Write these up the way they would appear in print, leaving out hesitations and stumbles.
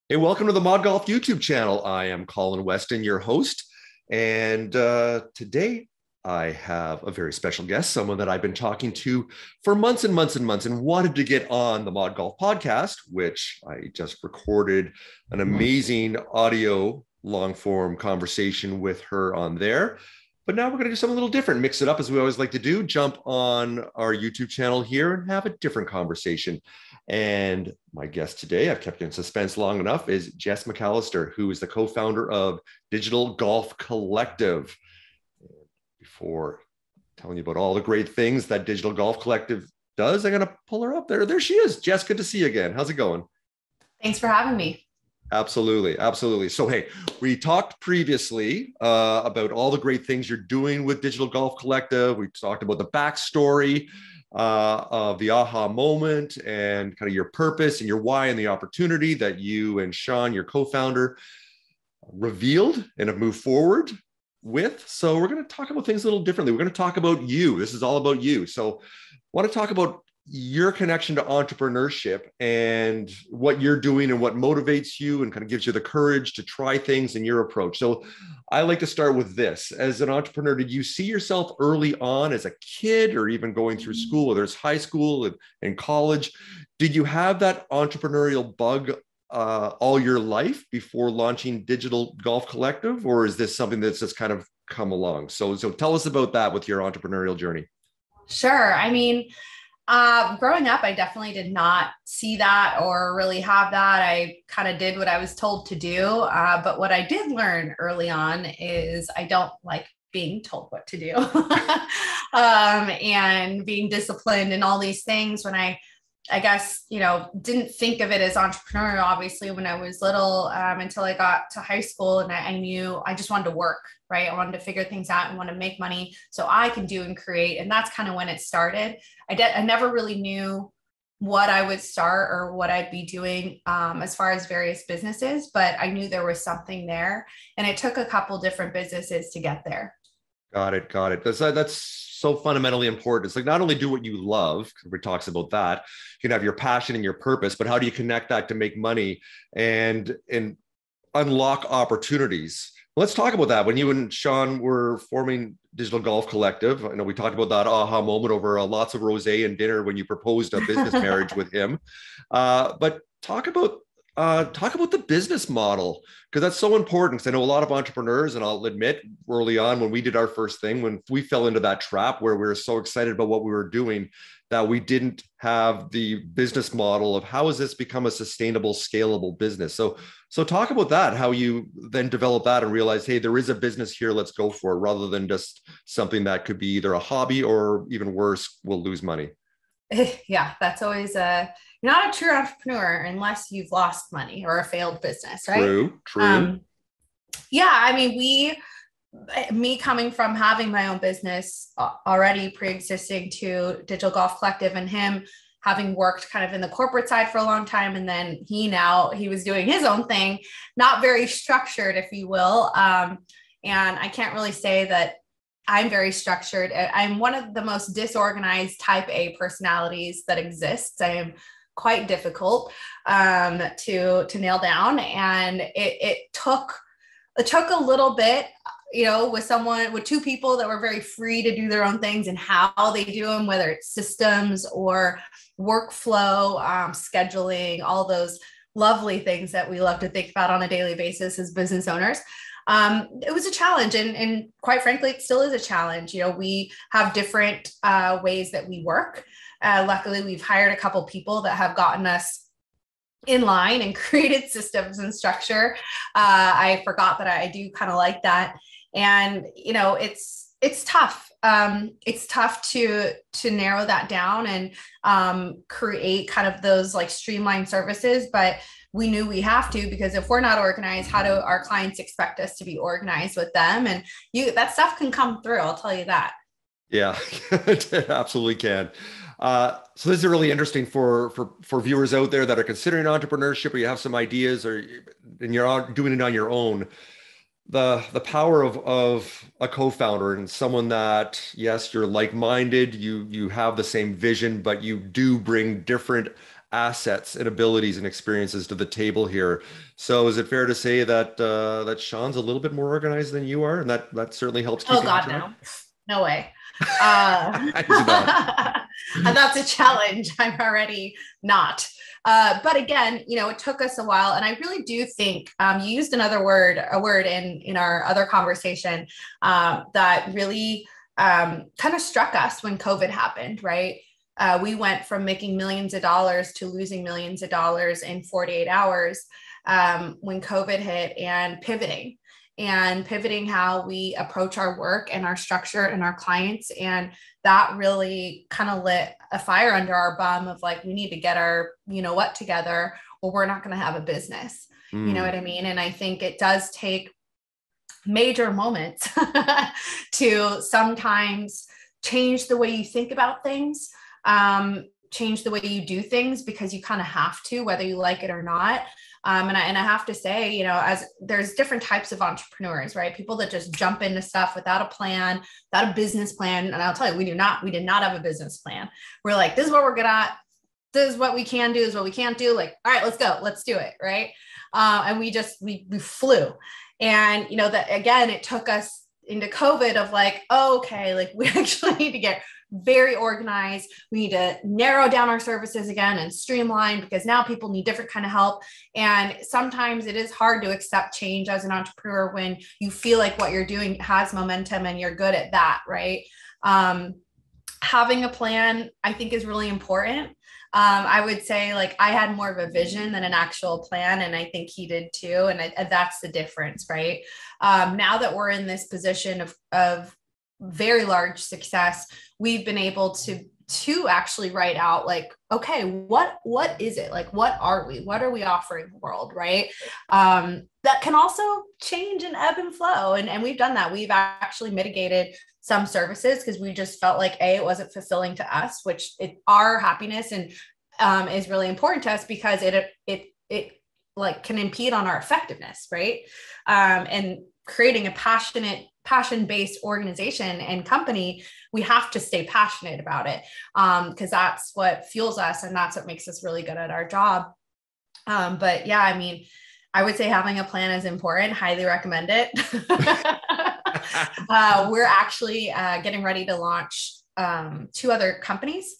Hey, welcome to the Mod Golf YouTube channel. I am Colin Weston, your host. And today I have a very special guest, someone that I've been talking to for months and months and months and wanted to get on the Mod Golf podcast, which I just recorded an amazing audio long form conversation with her on there. But now we're going to do something a little different, mix it up as we always like to do, jump on our YouTube channel here and have a different conversation. And my guest today, I've kept in suspense long enough, is Jess McAlister, who is the co-founder of Digital Golf Collective. Before telling you about all the great things that Digital Golf Collective does, I'm going to pull her up there. There she is. Jess, good to see you again. How's it going? Thanks for having me. Absolutely. Absolutely. So, hey, we talked previously about all the great things you're doing with Digital Golf Collective. We talked about the backstory of the aha moment and kind of your purpose and your why and the opportunity that you and Sean, your co-founder, revealed and have moved forward with. So we're going to talk about things a little differently. We're going to talk about you. This is all about you. So I want to talk about your connection to entrepreneurship and what you're doing and what motivates you and kind of gives you the courage to try things in your approach. So I like to start with this. As an entrepreneur, did you see yourself early on as a kid or even going through school, whether it's high school and college? Did you have that entrepreneurial bug all your life before launching Digital Golf Collective? Or is this something that's just kind of come along? So tell us about that with your entrepreneurial journey. Sure. Growing up, I definitely did not see that or really have that. I kind of did what I was told to do. But what I did learn early on is I don't like being told what to do and being disciplined and all these things when I guess, didn't think of it as entrepreneurial, obviously, when I was little, until I got to high school and I knew I just wanted to work, right? I wanted to figure things out and want to make money so I can do and create. And that's kind of when it started. I never really knew what I would start or what I'd be doing as far as various businesses, but I knew there was something there. And it took a couple different businesses to get there. Got it. Got it. That's so fundamentally important. It's like not only do what you love, we talks about that, you can have your passion and your purpose, but how do you connect that to make money and unlock opportunities? Let's talk about that. When you and Sean were forming Digital Golf Collective, I know we talked about that aha moment over lots of rosé and dinner when you proposed a business marriage with him. But talk about the business model, because that's so important. Because I know a lot of entrepreneurs, and I'll admit early on when we did our first thing, when we fell into that trap where we were so excited about what we were doing that we didn't have the business model of how has this become a sustainable, scalable business. So talk about that, how you then develop that and realize, hey, there is a business here, let's go for it, rather than just something that could be either a hobby or even worse, we'll lose money. Yeah, that's always you're not a true entrepreneur unless you've lost money or a failed business, right? True. Yeah, me coming from having my own business already pre-existing to Digital Golf Collective and him having worked kind of in the corporate side for a long time. And then he was doing his own thing, not very structured, if you will. And I can't really say that I'm very structured. I'm one of the most disorganized type A personalities that exists. I am quite difficult to nail down. And it took a little bit, with two people that were very free to do their own things and how they do them, whether it's systems or workflow, scheduling, all those lovely things that we love to think about on a daily basis as business owners. It was a challenge, and quite frankly, it still is a challenge. We have different ways that we work. Luckily, we've hired a couple people that have gotten us in line and created systems and structure. I forgot that I do kind of like that, and it's tough. It's tough to narrow that down and create kind of those like streamlined services, but we knew we have to, because if we're not organized, how do our clients expect us to be organized with them? And that stuff can come through. I'll tell you that. Yeah, it absolutely can. So this is really interesting for viewers out there that are considering entrepreneurship, or you have some ideas, and you're doing it on your own. The power of a co-founder and someone that, yes, you're like-minded, you have the same vision, but you do bring different assets and abilities and experiences to the table here. So is it fair to say that that Sean's a little bit more organized than you are, and that certainly helps keep Oh you on God, track? no way. Uh, He's not. and that's a challenge. I'm already not. But again, it took us a while, and I really do think you used a word in our other conversation that really kind of struck us when COVID happened, right? We went from making millions of dollars to losing millions of dollars in 48 hours when COVID hit, and pivoting how we approach our work and our structure and our clients. And that really kind of lit a fire under our bum of like, we need to get our, what together, or we're not going to have a business. You know what I mean? And I think it does take major moments to sometimes change the way you think about things, change the way you do things, because you kind of have to, whether you like it or not. And I have to say, as there's different types of entrepreneurs, right? People that just jump into stuff without a plan, without a business plan. And I'll tell you, we did not have a business plan. We're like, this is what we're good at. This is what we can do, this is what we can't do. Like, all right, let's go, let's do it. Right. And we flew. And, that again, it took us into COVID of like, oh, okay, like we actually need to get very organized. We need to narrow down our services again and streamline, because now people need different kind of help. And sometimes it is hard to accept change as an entrepreneur when you feel like what you're doing has momentum and you're good at that, right? Having a plan, I think, is really important. I would say like I had more of a vision than an actual plan, and I think he did too. And that's the difference, right? Now that we're in this position of very large success, we've been able to actually write out like, okay, what is it? Like, what are we offering the world, right? That can also change and ebb and flow. And we've done that. We've actually mitigated some services because we just felt like it wasn't fulfilling to us, which our happiness and is really important to us, because it like can impede on our effectiveness, right? And creating a passion-based organization and company, we have to stay passionate about it, because that's what fuels us and that's what makes us really good at our job. But yeah, I mean, I would say having a plan is important. Highly recommend it. We're actually getting ready to launch 2 other companies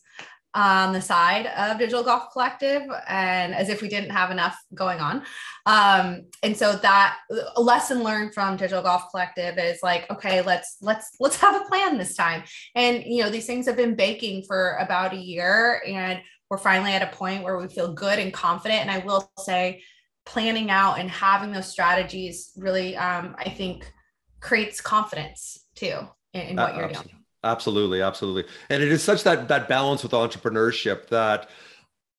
on the side of Digital Golf Collective, and as if we didn't have enough going on. And so that a lesson learned from Digital Golf Collective is like, okay, let's have a plan this time. And, these things have been baking for about a year, and we're finally at a point where we feel good and confident. And I will say, planning out and having those strategies really, I think, creates confidence too in what you're doing. Absolutely. Absolutely. And it is such that balance with entrepreneurship that,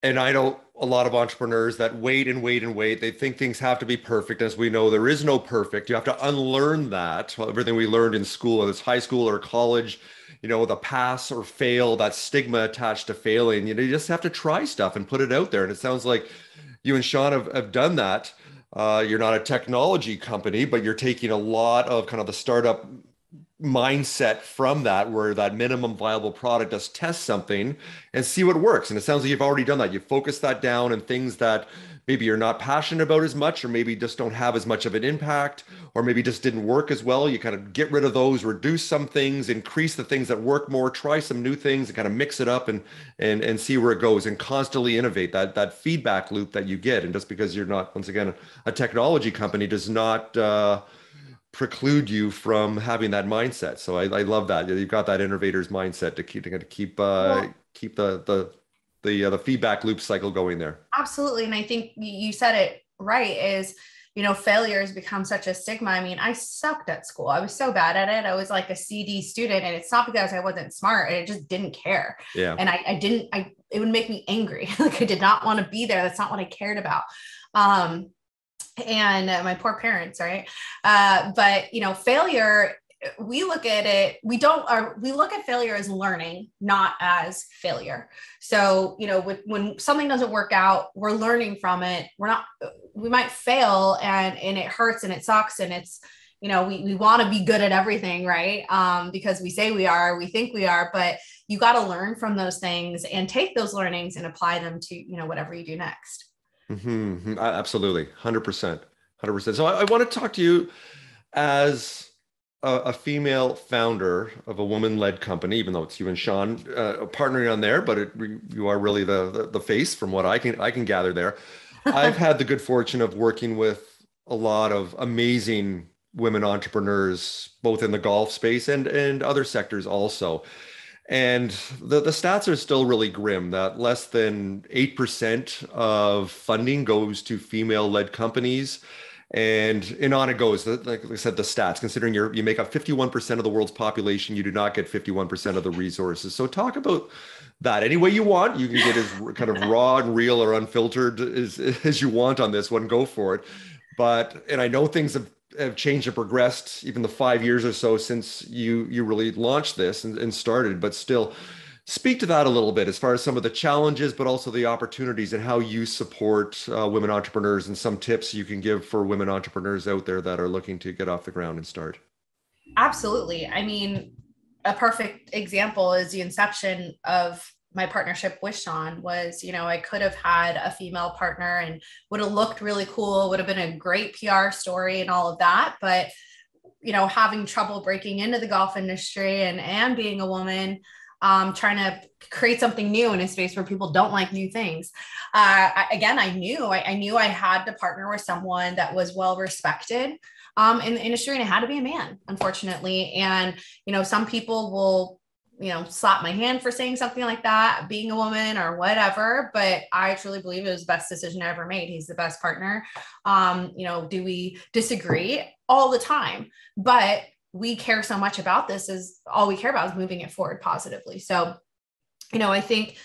and I know a lot of entrepreneurs that wait and wait and wait. They think things have to be perfect. As we know, there is no perfect. You have to unlearn that. Everything we learned in school, whether it's high school or college, the pass or fail, that stigma attached to failing, you just have to try stuff and put it out there. And it sounds like you and Sean have done that. You're not a technology company, but you're taking a lot of kind of the startup mindset from that, where that minimum viable product does test something and see what works. And it sounds like you've already done that. You've focused that down and things that maybe you're not passionate about as much, or maybe just don't have as much of an impact, or maybe just didn't work as well. You kind of get rid of those, reduce some things, increase the things that work more, try some new things and kind of mix it up and see where it goes, and constantly innovate. That feedback loop that you get. And just because you're not, once again, a technology company does not preclude you from having that mindset. So I love that you've got that innovator's mindset to keep the feedback loop cycle going there. Absolutely. And I think you said it right, is, failure has become such a stigma. I mean, I sucked at school. I was so bad at it. I was like a CD student, and it's not because I wasn't smart. I just didn't care. Yeah. And it would make me angry. Like I did not want to be there. That's not what I cared about. And my poor parents, right? But failure, we look at failure as learning, not as failure. So, when something doesn't work out, we're learning from it. We might fail and it hurts and it sucks. And it's, we want to be good at everything, right? Because we say we are, we think we are, but you got to learn from those things and take those learnings and apply them to, whatever you do next. Absolutely. 100%. 100%. So I want to talk to you as a female founder of a woman-led company, even though it's you and Sean partnering on there, but you are really the face from what I can gather there. I've had the good fortune of working with a lot of amazing women entrepreneurs, both in the golf space and other sectors also. And the stats are still really grim that less than 8% of funding goes to female-led companies. And on it goes. Like I said, the stats, considering you make up 51% of the world's population, you do not get 51% of the resources. So talk about that any way you want. You can get as kind of raw and real or unfiltered as you want on this one. Go for it. And I know things have changed and progressed even the 5 years or so since you really launched this and started, but still speak to that a little bit as far as some of the challenges, but also the opportunities and how you support women entrepreneurs and some tips you can give for women entrepreneurs out there that are looking to get off the ground and start. Absolutely. I mean, a perfect example is the inception of my partnership with Sean was, I could have had a female partner and would have looked really cool, would have been a great PR story and all of that. But, having trouble breaking into the golf industry and being a woman, trying to create something new in a space where people don't like new things. I knew I had to partner with someone that was well respected in the industry, and it had to be a man, unfortunately. And, some people will, slap my hand for saying something like that, being a woman or whatever, but I truly believe it was the best decision I ever made. He's the best partner. Do we disagree all the time? But we care so much about this, is all we care about is moving it forward positively. So, I think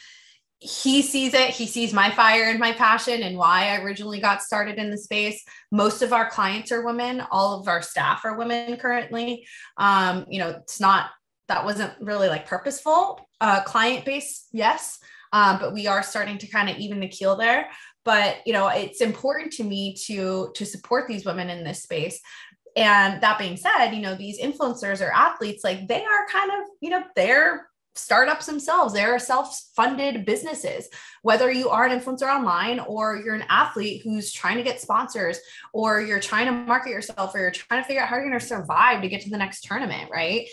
he sees it. He sees my fire and my passion and why I originally got started in the space. Most of our clients are women. All of our staff are women currently. That wasn't really like purposeful. Client base, yes. But we are starting to kind of even the keel there. But, it's important to me to support these women in this space. And that being said, these influencers or athletes, like they are kind of, they're startups themselves. They're self-funded businesses, whether you are an influencer online or you're an athlete who's trying to get sponsors, or you're trying to market yourself, or you're trying to figure out how you're going to survive to get to the next tournament. Right.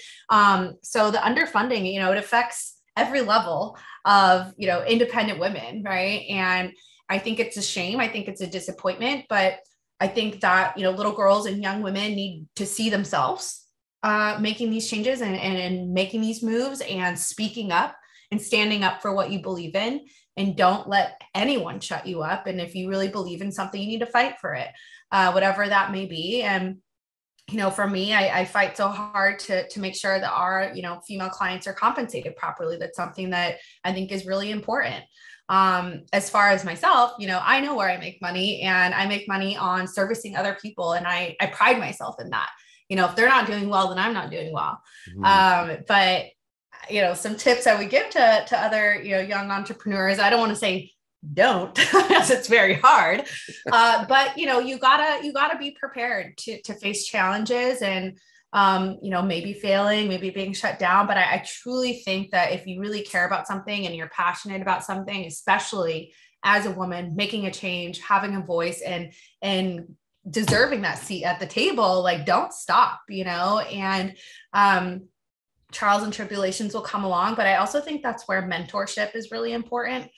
So the underfunding, it affects every level of, independent women. Right. And I think it's a shame. I think it's a disappointment, but I think that, little girls and young women need to see themselves making these changes and making these moves and speaking up and standing up for what you believe in, and don't let anyone shut you up. And if you really believe in something, you need to fight for it, whatever that may be. And, for me, I fight so hard to make sure that our, female clients are compensated properly. That's something that I think is really important. As far as myself, I know where I make money, and I make money on servicing other people. And I pride myself in that. If they're not doing well, then I'm not doing well. But, some tips I would give to other, young entrepreneurs, I don't want to say don't, because it's very hard. But, you gotta be prepared to face challenges and, maybe failing, maybe being shut down. But I truly think that if you really care about something and you're passionate about something, especially as a woman, making a change, having a voice and deserving that seat at the table, like don't stop, and trials and tribulations will come along. But I also think that's where mentorship is really important.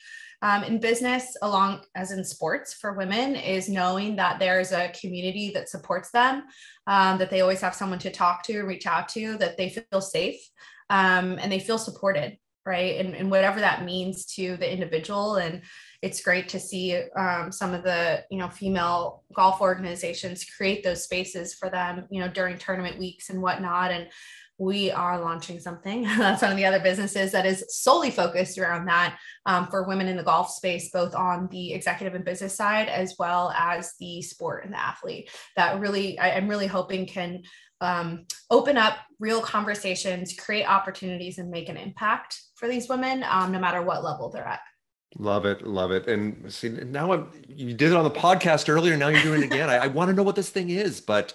In business, along as in sports for women, is knowing that there's a community that supports them, that they always have someone to talk to, reach out to, that they feel safe, and they feel supported, right? And whatever that means to the individual. And it's great to see some of the, female golf organizations create those spaces for them, during tournament weeks and whatnot. And we are launching something. That's one of the other businesses that is solely focused around that, for women in the golf space, both on the executive and business side, as well as the sport and the athlete. That really, I'm really hoping can open up real conversations, create opportunities, and make an impact for these women, no matter what level they're at. Love it. Love it. And see, now you did it on the podcast earlier. Now you're doing it again. I want to know what this thing is, but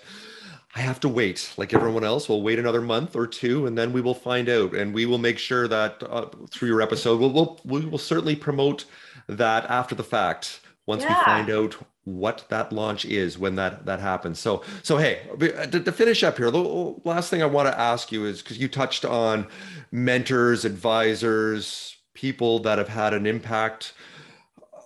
I have to wait. Like everyone else, we'll wait another month or two, and then we will find out. And we will make sure that through your episode, we will certainly promote that after the fact once we Yeah. find out what that launch is when that happens. So hey, to finish up here, the last thing I want to ask you is because you touched on mentors, advisors, people that have had an impact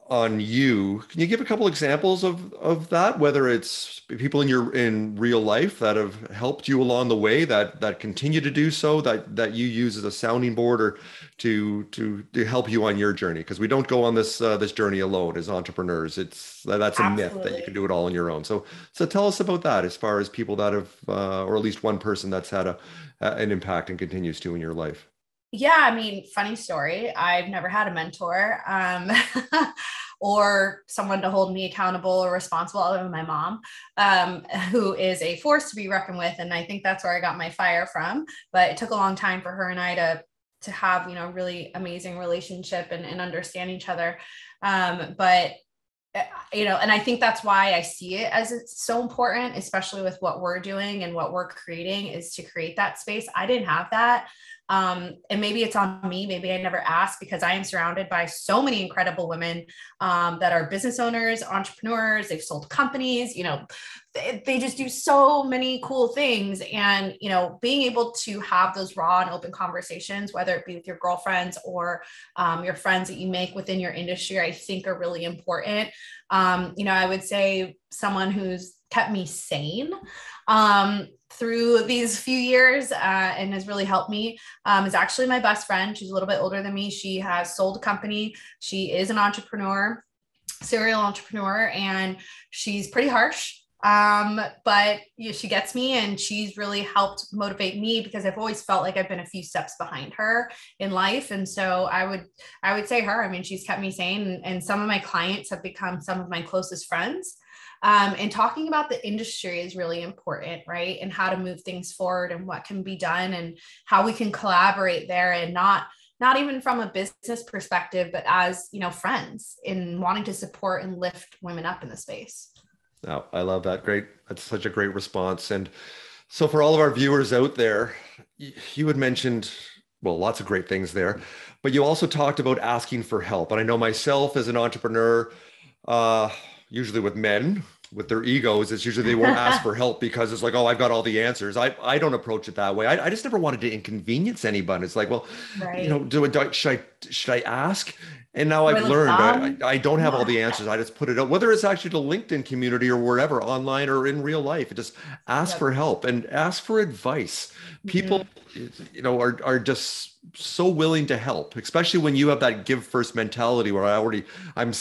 on you. Can you give a couple examples of that? Whether it's people in real life that have helped you along the way, that continue to do so, that you use as a sounding board or to help you on your journey. Because we don't go on this journey alone as entrepreneurs. That's a myth that you can Absolutely. do it all on your own. So tell us about that as far as people that have or at least one person that's had an impact and continues to in your life. Yeah, I mean, funny story. I've never had a mentor or someone to hold me accountable or responsible other than my mom, who is a force to be reckoned with. And I think that's where I got my fire from. But it took a long time for her and I to have, really amazing relationship and understand each other. But and I think that's why I see it as it's so important, especially with what we're doing and what we're creating, is to create that space. I didn't have that. And maybe it's on me. Maybe I never asked because I am surrounded by so many incredible women that are business owners, entrepreneurs. They've sold companies, they just do so many cool things. And, being able to have those raw and open conversations, whether it be with your girlfriends or your friends that you make within your industry, I think are really important. I would say someone who's kept me sane through these few years and has really helped me is actually my best friend. She's a little bit older than me. She has sold a company. She is an entrepreneur, serial entrepreneur, and she's pretty harsh. But she gets me, and she's really helped motivate me because I've always felt like I've been a few steps behind her in life. And so I would say her. I mean, she's kept me sane, and some of my clients have become some of my closest friends. And talking about the industry is really important, right? And how to move things forward and what can be done and how we can collaborate there, and not even from a business perspective, but as, friends in wanting to support and lift women up in the space. Oh, I love that. Great. That's such a great response. And so for all of our viewers out there, you had mentioned, well, lots of great things there, but you also talked about asking for help. And I know myself as an entrepreneur, uh, usually with men, with their egos, it's usually they won't ask for help because it's like, oh, I've got all the answers. I don't approach it that way. I just never wanted to inconvenience anybody. It's like, well, Right. should I ask? And now Do I I've look learned dumb? I don't have all Yeah. the answers. I just put it out, whether it's actually to LinkedIn community or wherever, online or in real life. Just ask Yep. for help and ask for advice. People, Mhm. are just so willing to help, especially when you have that give first mentality where I'm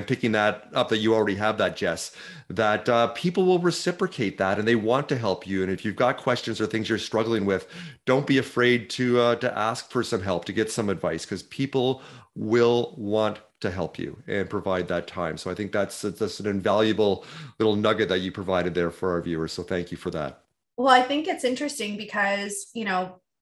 picking that up that you already have that, Jess, that people will reciprocate that and they want to help you. And if you've got questions or things you're struggling with, don't be afraid to ask for some help, to get some advice, because people will want to help you and provide that time. So I think that's an invaluable little nugget that you provided there for our viewers. So thank you for that. Well, I think it's interesting because,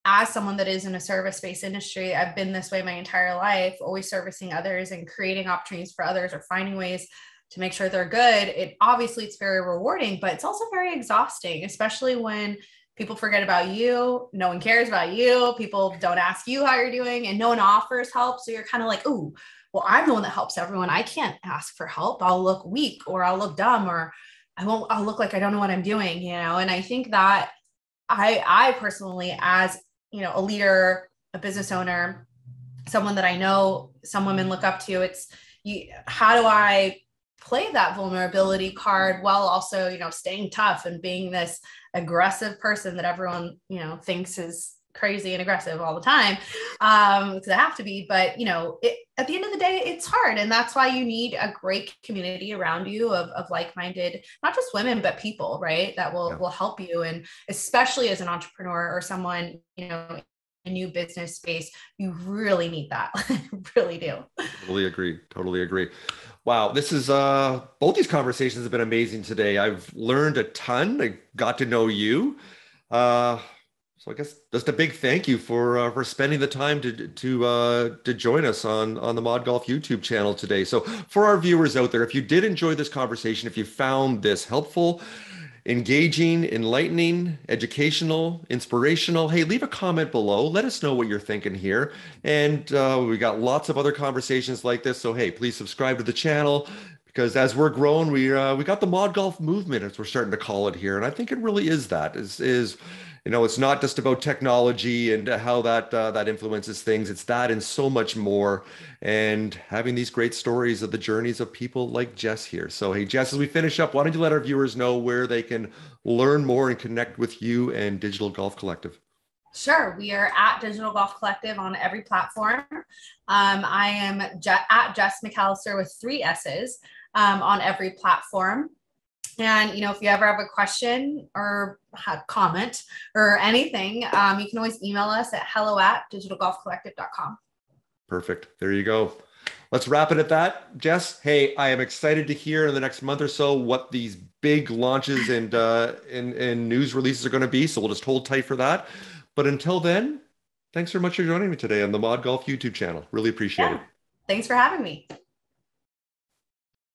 as someone that is in a service-based industry, I've been this way my entire life, always servicing others and creating opportunities for others or finding ways to make sure they're good. It's very rewarding, but it's also very exhausting, especially when people forget about you. No one cares about you. People don't ask you how you're doing, and no one offers help. So you're kind of like, oh, well, I'm the one that helps everyone. I can't ask for help. I'll look weak, or I'll look dumb, or I'll look like I don't know what I'm doing, And I think that I personally, as, a leader, a business owner, someone that I know some women look up to, how do I play that vulnerability card while also, staying tough and being this aggressive person that everyone, thinks is crazy and aggressive all the time, because I have to be. But at the end of the day, it's hard, and that's why you need a great community around you of like-minded, not just women but people, right, that Yeah. will help you. And especially as an entrepreneur or someone, a new business space, you really need that. Really do. Totally agree. Totally agree. Wow, this is both these conversations have been amazing today. I've learned a ton. I got to know you. Uh, so I guess just a big thank you for spending the time to join us on the Mod Golf YouTube channel today. So for our viewers out there, if you did enjoy this conversation, if you found this helpful, engaging, enlightening, educational, inspirational. Hey, leave a comment below. Let us know what you're thinking here. And we got lots of other conversations like this. So, hey, please subscribe to the channel because as we're growing, we got the mod golf movement, as we're starting to call it here. And I think it really is that is it's not just about technology and how that influences things. It's that and so much more. And having these great stories of the journeys of people like Jess here. So, hey, Jess, as we finish up, why don't you let our viewers know where they can learn more and connect with you and Digital Golf Collective? Sure. We are at Digital Golf Collective on every platform. I am at Jess McAlister with 3 S's on every platform. And, if you ever have a question or comment or anything, you can always email us at hello@digitalgolfcollective.com. Perfect. There you go. Let's wrap it at that. Jess, hey, I am excited to hear in the next month or so what these big launches and news releases are going to be. So we'll just hold tight for that. But until then, thanks very much for joining me today on the Mod Golf YouTube channel. Really appreciate it. Thanks for having me.